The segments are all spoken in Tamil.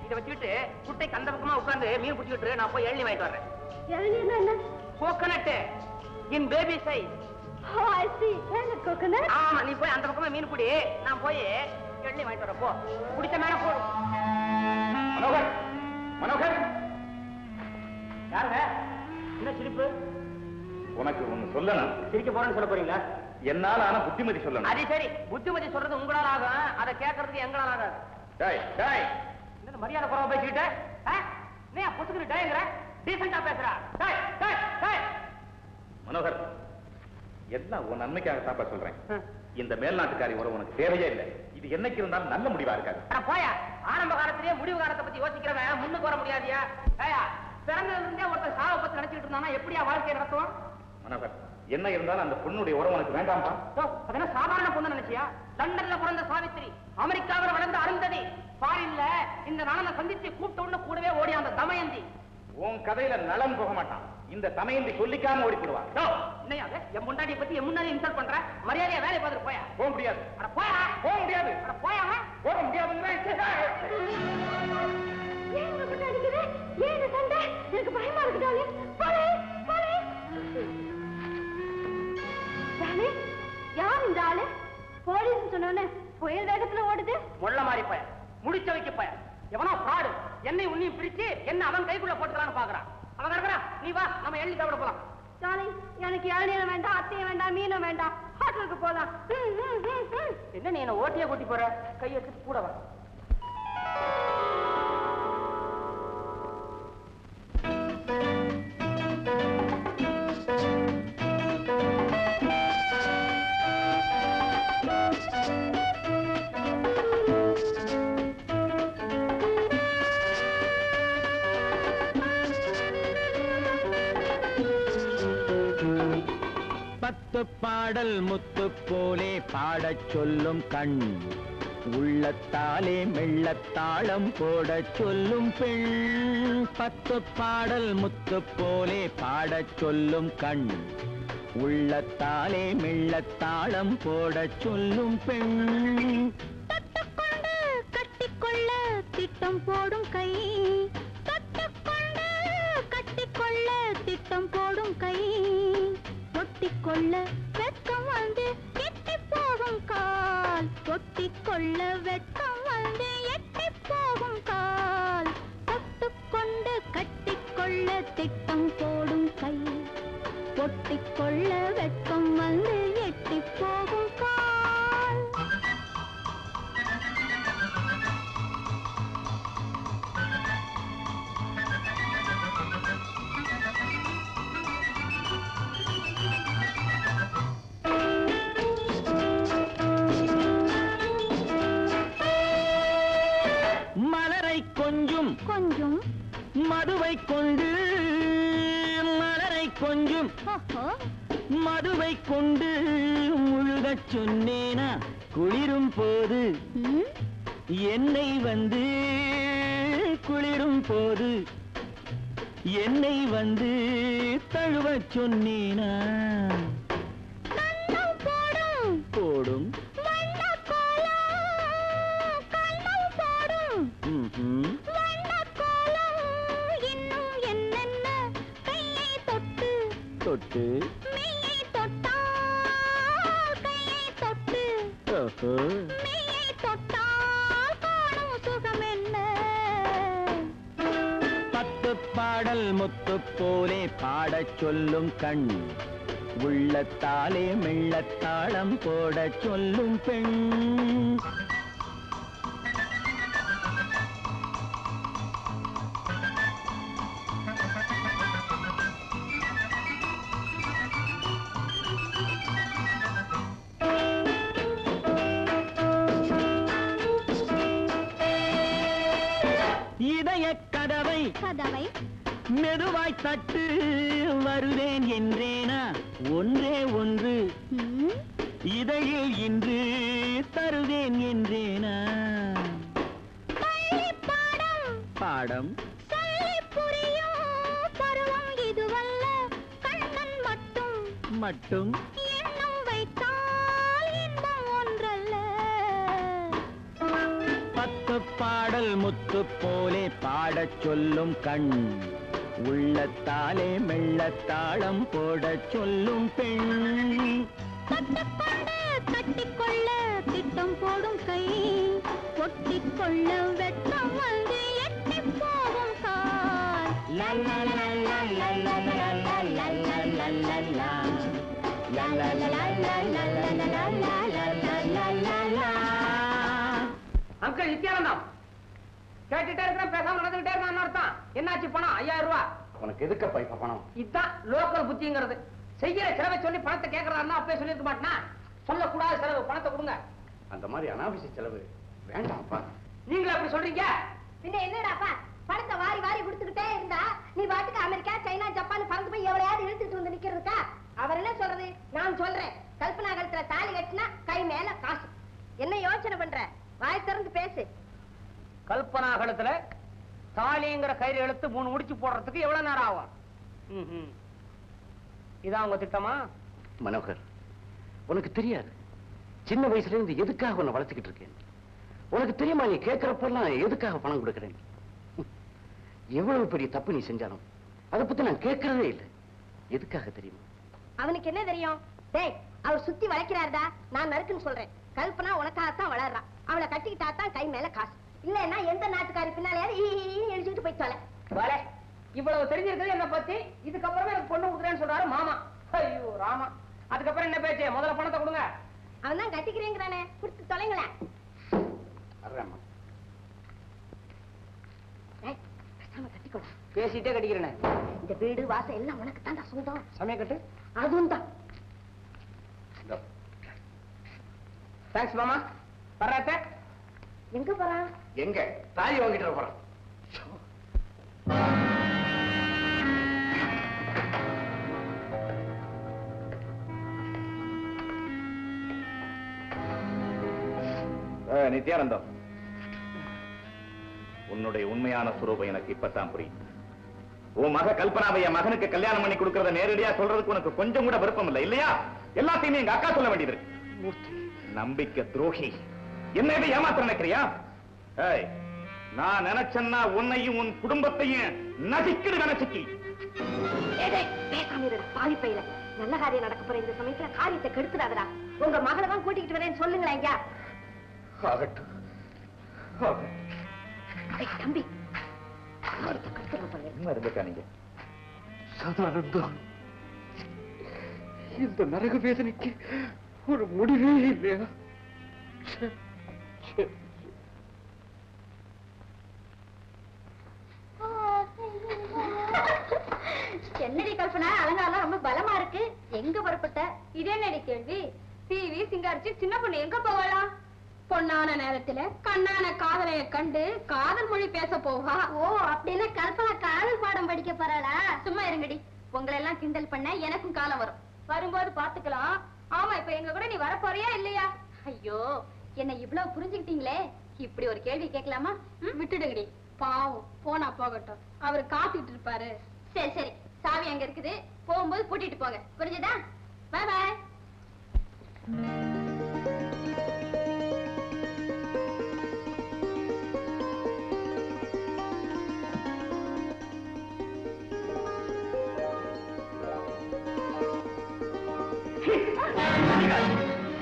இதை வச்சுக்கிட்டு குட்டை கந்த பக்கமா உட்கார்ந்து மீன் பிடிச்சிக்கிட்டு நான் போய் எள்ளி வாங்கிட்டு வர்றேன். இளநீர்னா என்ன? Coconut in baby size. Oh, I see. Coconut. ஆமா, நீ போய் அந்த பக்கமா மீன் பிடி, நான் போய் எள்ளி வாங்கிட்டு வரேன். போ, குடிச்ச மேல போ. மனோகர், மனோகர், யாருங்க? என்ன சிரிப்பு? உனக்கு ஒண்ணு சொல்லணும். சிரிக்க போறேன்னு சொல்ல போறீங்களா? என்னால ஆனா புத்திமதி சொல்லணும். அது சரி, புத்திமதி சொல்றது உங்களால ஆகும், அதை கேட்கறதுக்கு எங்களால ஆகாது. டேய் டேய், என்ன மரியாதை குறைவா பேசிக்கிட்டு? நீ புத்துக்கு டேங்கிற? டீசெண்டா பேசுறா? டேய் டேய் டேய். மனோகர், எல்லாம் உன் நன்மைக்காகத்தான் சொல்றேன். இந்த மேல்நாட்டுக்காரி உறவு உனக்கு தேவையே இல்லை. இது என்னைக்கு இருந்தாலும் நல்ல முடிவா இருக்காது. போயா, ஆரம்ப காலத்திலேயே முடிவு காலத்தை பத்தி யோசிக்கிறவன் முன்னுக்கு வர முடியாதியா? ஏயா, பிறந்ததுல இருந்தே ஒருத்தர் சாவை பத்தி நினைச்சிட்டு இருந்தானா எப்படியா வாழ்க்கையை நடத்துவான்? மனோகர், என்ன இருந்தாலும் அந்த பொண்ணுடைய உறவு உனக்கு வேண்டாம்பா. அதனால சாதாரண பொண்ணு நினைச்சியா? லண்டன்ல பிறந்த சாவித்திரி, அமெரிக்காவில் வளர்ந்த அருந்ததி, ஃபாரின்ல இந்த நலனை சந்திச்சு கூப்பிட்ட உடனே கூடவே ஓடி அந்த தமயந்தி. உன் கதையில நலம் போக மாட்டான். இந்த தமயந்தி சொல்லிக்காம ஓடி போடுவான். என்னையாது என் முன்னாடியை பத்தி என் முன்னாடி இன்சல்ட் பண்ற? மரியாதையா வேலையை பார்த்துட்டு போயா. போக முடியாது. அட போயா. போக முடியாது. அட போயா. போக முடியாதுங்க. ஏன் அப்படி அடிக்குது? ஏன் இந்த சண்டை? எனக்கு பயமா இருக்கு டாலி. போலே போலே. டாலி, யார் இந்த ஆளு? போலீஸ் சொன்னோனே புயல் வேகத்துல ஓடுது. முள்ள மாதிரி பய, முடிச்ச வைக்க பய, எவனோ ஃப்ராடு. என்னை உன்னையும் பிரிச்சு என்ன அவன் கைக்குள்ள போட்டுக்கலான்னு பாக்குறான். அவன் கிடக்குறா, நீ வா, நம்ம எள்ளி சாப்பிட போலாம். டாலி, எனக்கு இளநீரும் வேண்டாம், அத்தையும் வேண்டாம், மீனும் வேண்டாம், ஹோட்டலுக்கு போலாம். என்ன நீ என்ன ஓட்டியே கூட்டி போற? கையை எடுத்து கூட வா. பாடல் முத்து போலே பாடச் சொல்லும் கண், உள்ளத்தாலே மெள்ளத்தாளம் போடச் சொல்லும் பெண். 10 பாடல் முத்து போலே பாடச் சொல்லும் கண், உள்ளத்தாலே மெள்ளத்தாளம் போடச் சொல்லும் பெண். தொட்டுக்கொண்டு கட்டிக்கொள்ள திட்டம் போடும் கை, தொட்டுக்கொண்டு கட்டிக்கொள்ள திட்டம் போடும் கை, ஒட்டிக்கொள்ள வெட்கம் வந்து எட்டி போகும் கால், ஒட்டிக்கொள்ள வெட்கம் வந்து எட்டி போகும் கால், தொட்டுக்கொண்டு கட்டிக்கொள்ள திட்டம் போடும் கை, ஒட்டிக்கொள்ள வெட்கம் வந்து எட்டி போகும் கால். கொஞ்சம் மதுவை கொண்டு, மலரை கொஞ்சம் மதுவை கொண்டு முழுகச் சொன்னேனா குளிரும் போது, என்னை வந்து குளிரும் போது என்னை வந்து தழுவச் சொன்னேனா. போடும் தொட்டு மெய்யை தொட்டால் கையை தொட்டு, மெய்யை தொட்டால் காணும் சுகம் என்ன. 10 பாடல் முத்து போலே பாடச் சொல்லும் கண், உள்ளத்தாலே மெள்ளத்தாளம் போடச் சொல்லும் பெண். கதவை மெதுவாய் தட்டு, வருவேன் என்றேனா ஒன்றே ஒன்று, இதழில் இன்று தருவேன் என்றேனா. பாடம் பருவம் இதுவல்ல, கண்ணன் மட்டும் மட்டும் எண்ணம் வைத்தால் இன்பம் ஒன்றல்ல. 10 பாட்டு பாடல் முத்து போலே பாடச் சொல்லும் கண், உள்ளத்தாலே மெள்ளத்தாளம் போடச் சொல்லும் பெண். தொட்டுக்கொண்டு கட்டிக்கொள்ள திட்டம் போடும் கை, ஒட்டிக்கொள்ள வெட்டம் வந்து எட்டி போகும் கால். அங்கிள் நித்யானந்தம், கேட்டுட்டே இருக்கிற பேசாம நடந்துகிட்டே இருக்கான்னு அர்த்தம். என்னாச்சு பணம்? 5000 ரூபாய். உனக்கு எதுக்கப்பா இப்ப பணம்? இதுதான் லோக்கல் புத்திங்கிறது. செய்யற செலவை சொல்லி பணத்தை கேட்கறதா அப்பவே சொல்லிருக்க மாட்டேனா? சொல்லக்கூடாத செலவு, பணத்தை கொடுங்க. அந்த மாதிரி அனாவசிய செலவு வேண்டாம்ப்பா. நீங்களே அப்படி சொல்றீங்க? பின்ன என்னடாப்பா, பணத்தை வாரி வாரி கொடுத்துக்கிட்டே இருந்தா நீ பாட்டுக்கு அமெரிக்கா, சைனா, ஜப்பான் பறந்து போய் எவ்வளையாவது இழுத்துட்டு வந்து நிக்கிறதுக்கா? அவர் என்ன சொல்றது? நான் சொல்றேன், கல்பனா கழுத்துல தாலி கட்டினா கை மேல காசு. என்ன யோசனை பண்ற? வாய் திறந்து பேசு. கல்பனா கழுத்துல தாலிங்கிற கயிறு எடுத்து 3 முடிச்சு போடுறதுக்கு எவ்வளவு நேரம் ஆகும்? இதான் உங்க திட்டமா? மனோகர், உனக்கு தெரியாது சின்ன வயசுல இருந்து எதுக்காக உன்னை வளர்த்துக்கிட்டு இருக்கேன். உனக்கு தெரியுமா நீ கேட்கிறப்பெல்லாம் எதுக்காக பணம் கொடுக்கிறேன்? எவ்வளவு பெரிய தப்பு நீ செஞ்சாலும் அதை பத்தி நான் கேட்கறதே இல்லை. எதுக்காக தெரியுமா? அவனுக்கு என்ன தெரியும்? டேய், அவர் சுத்தி வளைக்கிறாருடா. நான் நறுக்குன்னு சொல்றேன். கல்பனா உனக்காகத்தான் வளர்றா. அவளை கட்டிக்கிட்டா தான் கை மேல காசு. இல்லன்னா எந்த நாட்டுக்காரி பின்னாலேயாவது எழுதிட்டு போய் தொலை. வேலை இவ்வளவு தெரிஞ்சிருக்கிறது என்ன பத்தி. இதுக்கப்புறமே எனக்கு பொண்ணு கொடுக்குறேன்னு சொல்றாரு மாமா. ஐயோ ராமா, அதுக்கப்புறம் என்ன பேச்சு? முதல்ல பணத்தை கொடுங்க. அவன் தான் கட்டிக்கிறேங்கிறானே, கொடுத்து தொலைங்களேன். கட்டிக்கொள்ள பேசிட்டே கட்டிக்கிறேன். இந்த வீடு வாசல் எல்லாம் உனக்கு தான் சொந்தம். சமய கட்டு. அதுவும் தான். தேங்க்ஸ் மாமா. வர்றாத்த எங்க போறான்? எங்க தாலி வாங்கிட்டு போறான். நித்யானந்தம், உன்னுடைய உண்மையான சுரூபம் எனக்கு இப்பதான் புரியும். உன் மக கல்பனாவை என் மகனுக்கு கல்யாணம் பண்ணி கொடுக்கறத நேரடியா சொல்றதுக்கு உனக்கு கொஞ்சம் கூட விருப்பம் இல்லை இல்லையா? எல்லாத்தையுமே எங்க அக்கா சொல்ல வேண்டியது. நம்பிக்கை துரோகி, என்ன ஏமாத்த நினைக்கிறியா? நான் நினைச்சேன்னா உன்னையும் உன் குடும்பத்தையும் நசிக்கிடு நினைச்சிக்கி. பேசாம பாவி பையில நல்ல காரியம் நடக்க போற இந்த சமயத்துல காரியத்தை கெடுத்துடாதடா. உங்க மகளை தான் கூட்டிக்கிட்டு வரேன்னு சொல்லுங்களேன். ஐயா தம்பி, சதானந்தம், இந்த நரக வேதனைக்கு ஒரு முடிவே இல்லையா? என்னடி கல்பனா, அலங்காரம் ரொம்ப பலமா இருக்கு. எங்க புறப்பட்ட? இது என்னடி கேள்வி? டிவி சிங்காரிச்சு சின்ன பொண்ணு எங்க போகலாம்? பொன்னான நேரத்துல கண்ணான காதலைய கண்டு காதல் மொழி பேச போவா. ஓ, அப்படின்னா கல்பனா காதல் பாடம் படிக்க போறாளா? சும்மா இருங்கடி, உங்களை எல்லாம் கிண்டல் பண்ண எனக்கும் காலம் வரும். வரும்போது பாத்துக்கலாம். ஆமா, இப்ப எங்க கூட நீ வர போறியா இல்லையா? ஐயோ, என்ன இவ்வளவு புரிஞ்சுக்கிட்டீங்களே. இப்படி ஒரு கேள்வி கேட்கலாமா? விட்டுடுங்கடி, பாவம். போனா போகட்டும், அவரு காத்துட்டு இருப்பாரு. சரி சரி, சாவி அங்க இருக்குது, போகும்போது கூட்டிட்டு போங்க. புரிஞ்சுதா? பாய் பாய்.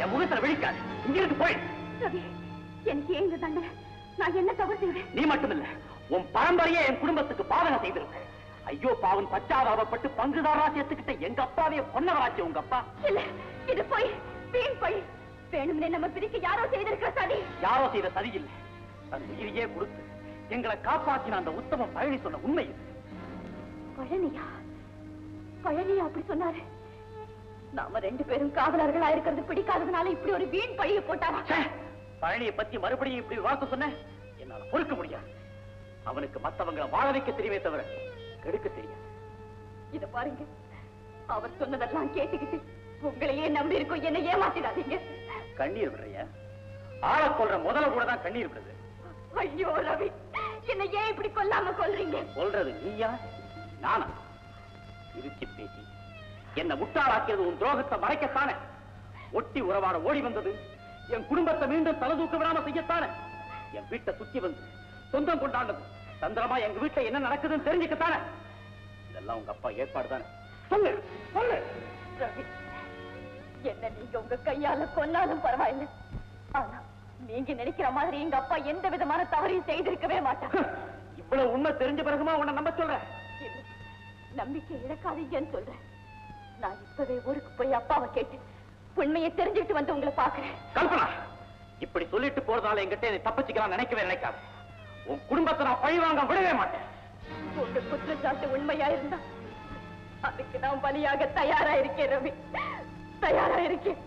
என் முகத்துல விழிக்காது, இங்கிருந்து போய். எனக்கு ஏன் இந்த தண்டனை? நான் என்ன தவறு செய்வேன்? நீ மட்டுமில்ல, உன் பரம்பரையே என் குடும்பத்துக்கு பாதகம் செய்திருக்க. ஐயோ பாவன் பச்சாதாபப்பட்டு பங்குதாரா சேர்த்துக்கிட்ட எங்க அப்பாவே பொன்னவராச்சு உங்க அப்பா. இல்ல, இது போய் வீண் போய் வேணும்னே நம்ம பிரிக்க யாரோ செய்திருக்கிற சதி. யாரோ செய்த சதி இல்ல, தன் உயிரையே கொடுத்து எங்களை காப்பாற்றின அந்த உத்தம பழனி சொன்ன உண்மை இது. பழனியா? பழனியா அப்படி சொன்னாரு? நாம 2 பேரும் காதலர்களா இருக்கிறது பிடிக்காததுனால இப்படி ஒரு வீண் பழிய போட்டாரா? பழனியை பத்தி மறுபடியும் இப்படி வார்த்தை சொன்ன என்னால பொறுக்க முடியாது. அவனுக்கு மத்தவங்களை வாழ வைக்க தெரியுமே தவிர கெடுக்க தெரியாது. இத பாருங்க, அவர் சொன்னதெல்லாம் கேட்டுக்கிட்டு உங்களையே நம்பி இருக்கோம். என்ன ஏமாத்திடாதீங்க. கண்ணீர் விடுறியா? ஆளை கொல்ற முதல்ல கூட தான் கண்ணீர் விடுது. ஐயோ ரவி, என்ன ஏன் இப்படி கொல்லாம கொல்றீங்க? கொல்றது நீயா நானா? திருச்சி பேசி என்ன முட்டாளாக்கியது உன் துரோகத்தை மறைக்கத்தானே. ஒட்டி உறவாட ஓடி வந்தது என் குடும்பத்தை மீண்டும் தலை தூக்க விடாம செய்யத்தானே. என் வீட்டை சுத்தி வந்து சொந்தம் கொண்டாடுறது தந்திரமா எங்க வீட்டுல என்ன நடக்குதுன்னு தெரிஞ்சுக்கத்தானே. இதெல்லாம் உங்க அப்பா ஏற்பாடு தானே? சொல்லு சொல்லு. ரவி, என்ன நீங்க உங்க கையால கொன்னாலும் பரவாயில்லை. ஆனா நீங்க நினைக்கிற மாதிரி எங்க அப்பா எந்த விதமான தவறையும் செய்திருக்கவே மாட்டார். இவ்வளவு உண்மை தெரிஞ்ச பிறகுமா உன்னை நம்ப சொல்றேன். நம்பிக்கை இழக்காதீங்கன்னு சொல்றேன். நான் இப்பவே ஊருக்கு போய் அப்பாவை கேட்டு உண்மையை தெரிஞ்சுக்கிட்டு வந்து உங்களை பாக்குறேன். கல்பனா, இப்படி சொல்லிட்டு போறதால என்கிட்ட தப்பிச்சுக்கலாம் நினைக்கவே நினைக்காது. உன் குடும்பத்தை நான் பழி வாங்க விடவே மாட்டேன். உங்க குற்றச்சாட்டு உண்மையா இருந்தா அதுக்கு நான் பலியாக தயாரா இருக்கேன் ரவி, தயாரா இருக்கேன்.